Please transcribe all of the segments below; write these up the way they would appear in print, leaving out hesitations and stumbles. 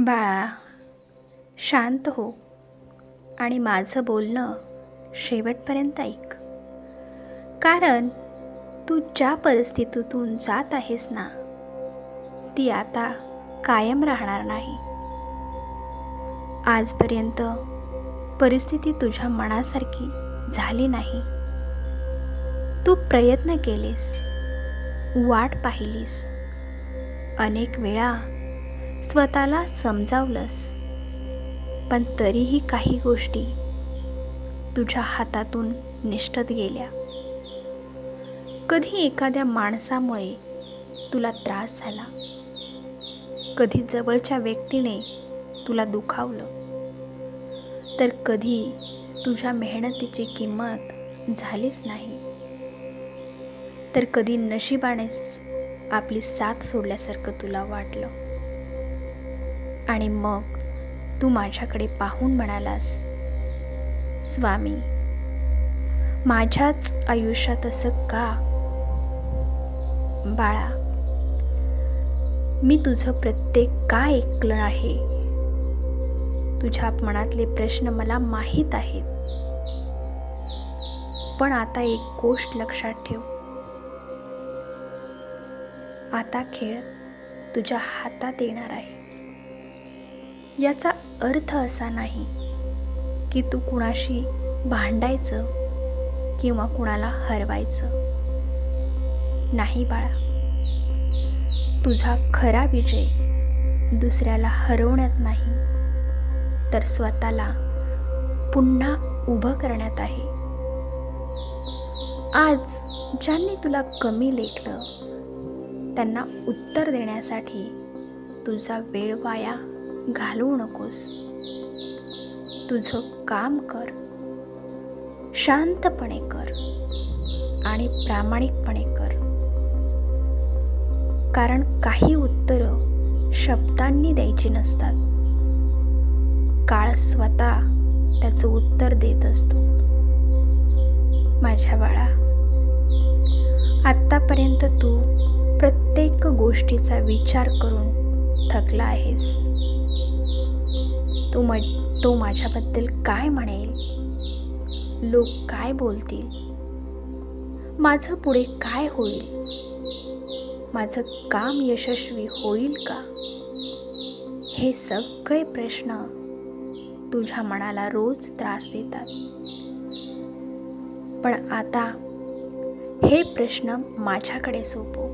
बाळा, शांत हो आणि माझं बोलणं शेवटपर्यंत ऐक. कारण तू ज्या परिस्थितीतून जात आहेस ना, ती आता कायम राहणार नाही. आजपर्यंत परिस्थिती तुझ्या मनासारखी झाली नाही. तू प्रयत्न केलेस, वाट पाहिलीस, अनेक वेळा स्वतःला समजावलंस, पण तरीही काही गोष्टी तुझ्या हातातून निसटत गेल्या. कधी एखाद्या माणसामुळे तुला त्रास झाला, कधी जवळच्या व्यक्तीने तुला दुखावलं, तर कधी तुझ्या मेहनतीची किंमत झालीच नाही, तर कधी नशिबानेच आपली साथ सोडल्यासारखं तुला वाटलं. आणि मग तू माझ्याकडे पाहून म्हणालास, स्वामी, माझ्याच आयुष्यात असं का? बाळा, मी तुझं प्रत्येक का ऐकलं आहे. तुझ्या मनातले प्रश्न मला माहीत आहेत. पण आता एक गोष्ट लक्षात ठेव, आता खेळ तुझ्या हातात येणार आहे. याचा अर्थ असा नाही की तू कुणाशी भांडायचं किंवा कुणाला हरवायचं. नाही बाळा, तुझा खरा विजय दुसऱ्याला हरवण्यात नाही, तर स्वतःला पुन्हा उभं करण्यात आहे. आज ज्यांनी तुला कमी लेखलं, त्यांना उत्तर देण्यासाठी तुझा वेळ वाया घालवू नकोस. तुझं काम कर, शांतपणे कर आणि प्रामाणिकपणे कर. कारण काही उत्तरं शब्दांनी द्यायची नसतात. काळ स्वतः त्याचं उत्तर देत असतो. माझ्या बाळा, आत्तापर्यंत तू प्रत्येक गोष्टीचा विचार करून थकला आहेस. तो माझ्याबद्दल काय म्हणेल, लोक काय बोलतील, माझं पुढे काय होईल, माझं काम यशस्वी होईल का, हे सगळे प्रश्न तुझ्या मनाला रोज त्रास देतात. पण आता हे प्रश्न माझ्याकडे सोपव.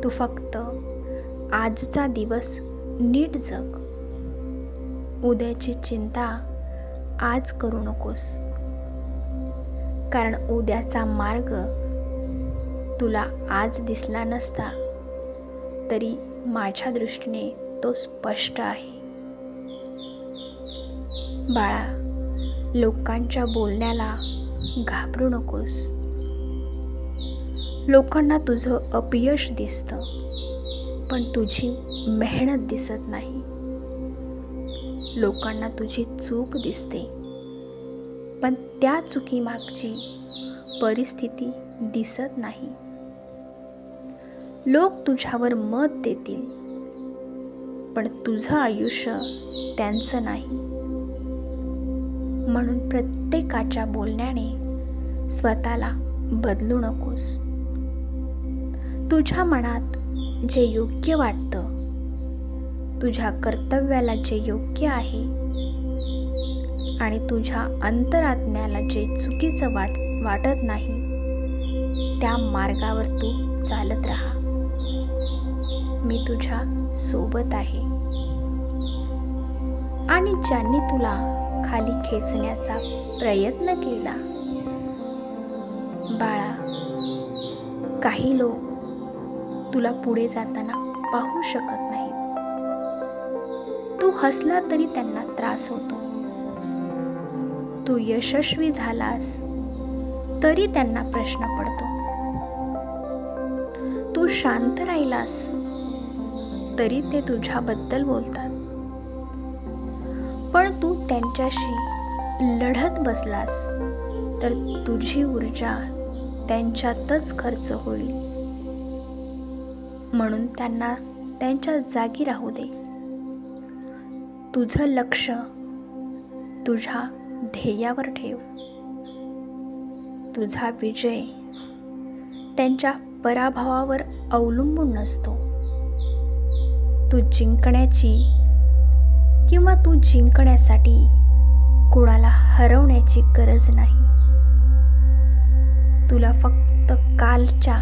तू फक्त आजचा दिवस नीट जग. उद्याची चिंता आज करू नकोस, कारण उद्याचा मार्ग तुला आज दिसला नसता तरी माझ्या दृष्टीने तो स्पष्ट आहे. बाळा, लोकांच्या बोलण्याला घाबरू नकोस. लोकांना तुझं अपयश दिसतं, पण तुझी मेहनत दिसत नाही. लोकांना तुझी चूक दिसते, पण त्या चुकीमागची परिस्थिती दिसत नाही. लोक तुझ्यावर मत देतील, पण तुझं आयुष्य त्यांचं नाही. म्हणून प्रत्येकाच्या बोलण्याने स्वतःला बदलू नकोस. तुझ्या मनात जे योग्य वाटतं, तुझ्या कर्तव्याला जे योग्य आहे आणि तुझ्या अंतरात्म्याला जे चुकीचं वाटत नाही, त्या मार्गावर तू चालत राहा. मी तुझ्या सोबत आहे. आणि ज्यांनी तुला खाली खेचण्याचा प्रयत्न केला, बाळा, काही लोक तुला पुढे जाताना पाहू शकत नाही. तू हसला तरी त्यांना त्रास होतो. तू यशस्वी झालास तरी त्यांना प्रश्न पडतो. तू शांत राहिलास तरी ते तुझ्याबद्दल बोलतात. पण तू त्यांच्याशी लढत बसलास तर तुझी ऊर्जा त्यांच्यातच खर्च होईल. म्हणून त्यांना त्यांच्या जागी राहू दे. तुझं लक्ष तुझ्या ध्येयावर ठेव. तुझा विजय त्यांच्या पराभवावर अवलंबून नसतो. तू जिंकण्यासाठी कुणाला हरवण्याची गरज नाही. तुला फक्त कालच्या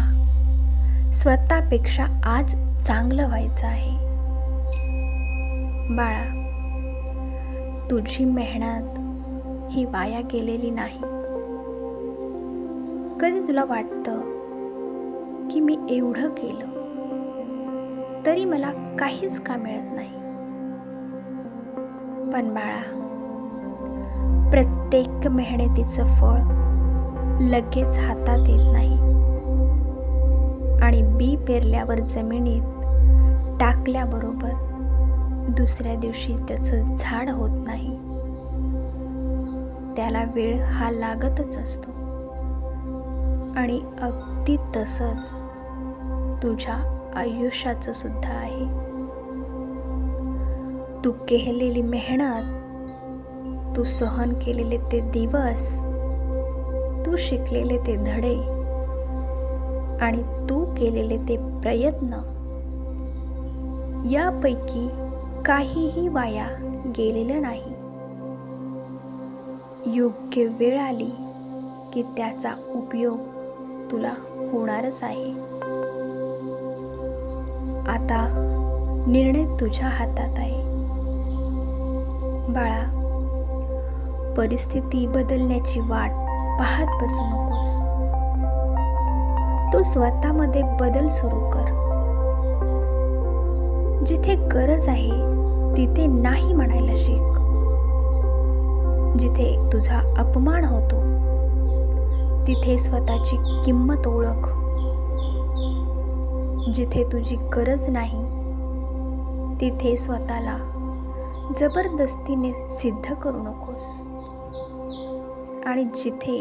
स्वतःपेक्षा आज चांगलं व्हायचं आहे. बाळा, तुझी मेहनत ही वाया गेलेली नाही. कधी तुला वाटतं की मी एवढं केलं तरी मला काहीच का मिळत नाही. पण बाळा, प्रत्येक मेहनतीचं फळ लगेच हातात येत नाही. आणि बी पेरल्यावर जमिनीत टाकल्याबरोबर दुसऱ्या दिवशी त्याचं झाड होत नाही. त्याला वेळ हा लागतच असतो. आणि अगदी तसंच तुझ्या आयुष्याचं सुद्धा आहे. तू केलेली मेहनत, तू सहन केलेले ते दिवस, तू शिकलेले ते धडे आणि तू केलेले ते प्रयत्न, यापैकी काहीही वाया गेलेलं नाही. योग्य वेळ आली की त्याचा उपयोग तुला होणारच आहे. आता निर्णय तुझ्या हातात आहे. बाळा, परिस्थिती बदलण्याची वाट पाहत बसू नकोस. तू स्वतःमध्ये बदल सुरू कर. जिथे गरज आहे तिथे नाही म्हणायला शिक. जिथे तुझा अपमान होतो तिथे स्वतःची किंमत ओळख. जिथे तुझी गरज नाही तिथे स्वतःला जबरदस्तीने सिद्ध करू नकोस. आणि जिथे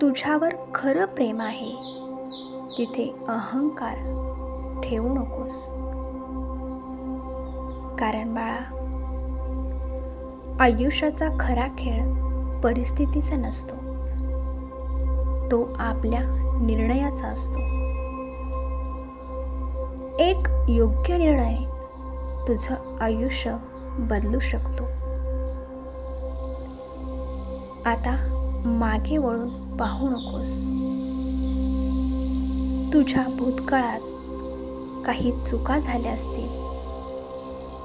तुझ्यावर खरं प्रेम आहे तिथे अहंकार ठेवू नकोस. कारण बाळा, आयुष्याचा खरा खेळ परिस्थितीचा नसतो, तो आपल्या निर्णयाचा असतो. एक योग्य निर्णय तुझं आयुष्य बदलू शकतो. आता मागे वळून पाहू नकोस. तुझ्या भूतकाळात काही चुका झाल्या असतील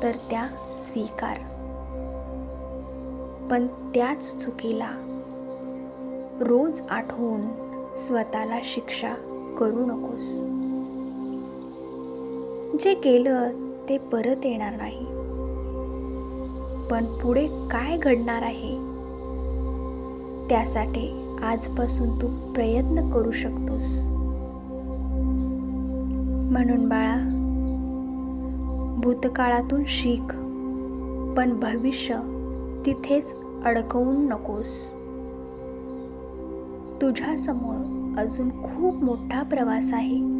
तर त्या स्वीकार. पण त्याच चुकीला रोज आठवून स्वतःला शिक्षा करू नकोस. जे गेलं ते परत येणार नाही. पण पुढे काय घडणार आहे त्यासाठी आजपासून तू प्रयत्न करू शकतोस. म्हणून बाळा, भूतकाळातून शिक, पण भविष्य तिथेच अडकवून नकोस. तुझ्यासमोर अजून खूप मोठा प्रवास आहे.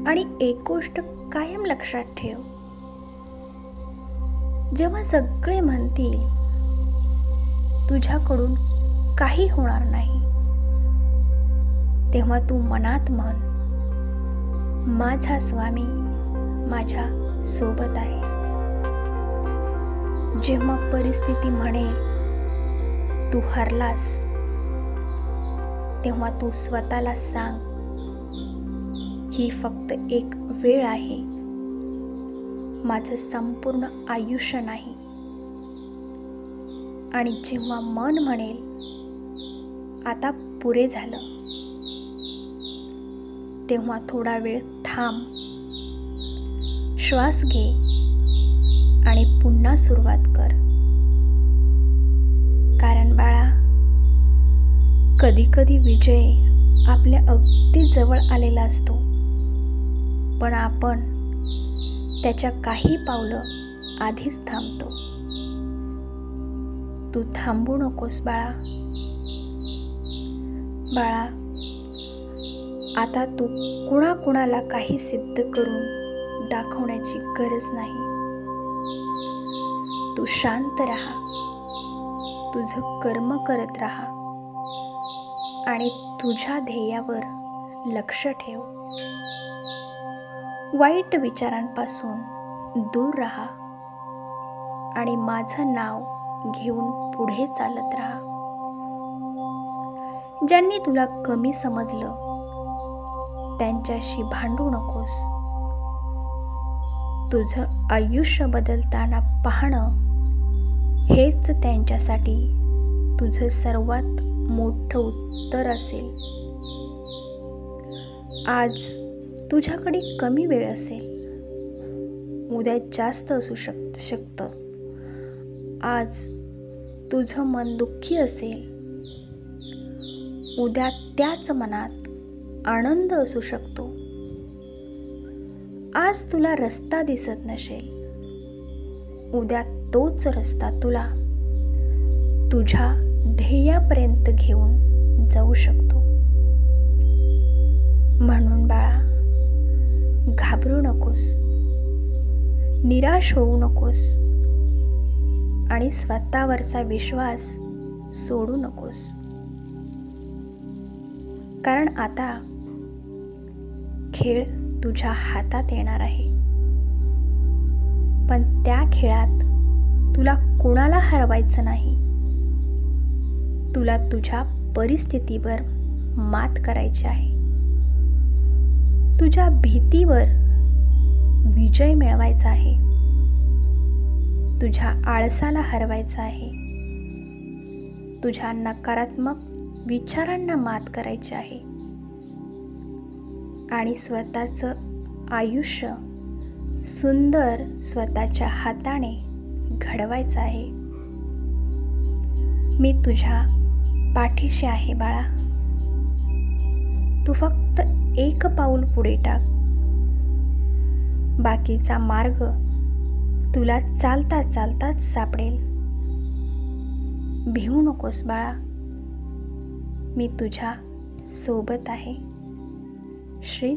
आणि एक गोष्ट कायम लक्षात ठेव, जेव्हा सगळे म्हणतील तुझ्याकडून काही होणार नाही, तेव्हा तू मनात म्हण, माझा स्वामी माझ्या सोबत आहे. जेव्हा परिस्थिती म्हणेल तू हरलास, तेव्हा तू स्वतःला सांग, ही फक्त एक वेळ आहे, माझं संपूर्ण आयुष्य नाही. आणि जेव्हा मन म्हणेल आता पुरे झालं, तेव्हा थोडा वेळ थांब, श्वास घे आणि पुन्हा सुरुवात कर. कारण बाळा, कधी कधी विजय आपल्या अगदी जवळ आलेला असतो, पण आपण त्याच्या काही पावलं आधीच थांबतो. तू थांबू नकोस बाळा. बाळा, आता तू कुणाला काही सिद्ध करून दाखवण्याची गरज नाही. तू शांत राहा, तुझं कर्म करत राहा आणि तुझ्या ध्येयावर लक्ष ठेव. वाईट विचारांपासून दूर राहा आणि माझं नाव घेऊन पुढे चालत राहा. ज्यांनी तुला कमी समजलं त्यांच्याशी भांडू नकोस. तुझं आयुष्य बदलताना पाहणं हेच त्यांच्यासाठी तुझं सर्वात मोठं उत्तर असेल. आज तुझ्याकडे कमी वेळ असेल, उद्या जास्त असू शकतं. आज तुझं मन दुःखी असेल, उद्या त्याच मनात आनंद असू शकतो. आज तुला रस्ता दिसत नसेल, उद्या तोच रस्ता तुला तुझ्या ध्येयापर्यंत घेऊन जाऊ शकतो. म्हणून बाळा, घाबरू नकोस, निराश होऊ नकोस आणि स्वतःवरचा विश्वास सोडू नकोस. कारण आता खेळ तुझ्या हातात येणार आहे. पण त्या खेळात तुला कोणाला हरवायचं नाही. तुला तुझ्या परिस्थितीवर मात करायची आहे. तुझ्या भीतीवर विजय मिळवायचा आहे. तुझ्या आळसाला हरवायचं आहे. तुझ्या नकारात्मक विचारांना मात करायची आहे आणि स्वतःचं आयुष्य सुंदर स्वतःच्या हाताने घडवायचं आहे. मी तुझ्या पाठीशी आहे बाळा. तू फक्त एक पाऊल पुढे टाक. बाकीचा मार्ग तुला चालता चालताच सापडेल. भिवू नकोस बाळा, मी तुझ्या सोबत आहे. श्री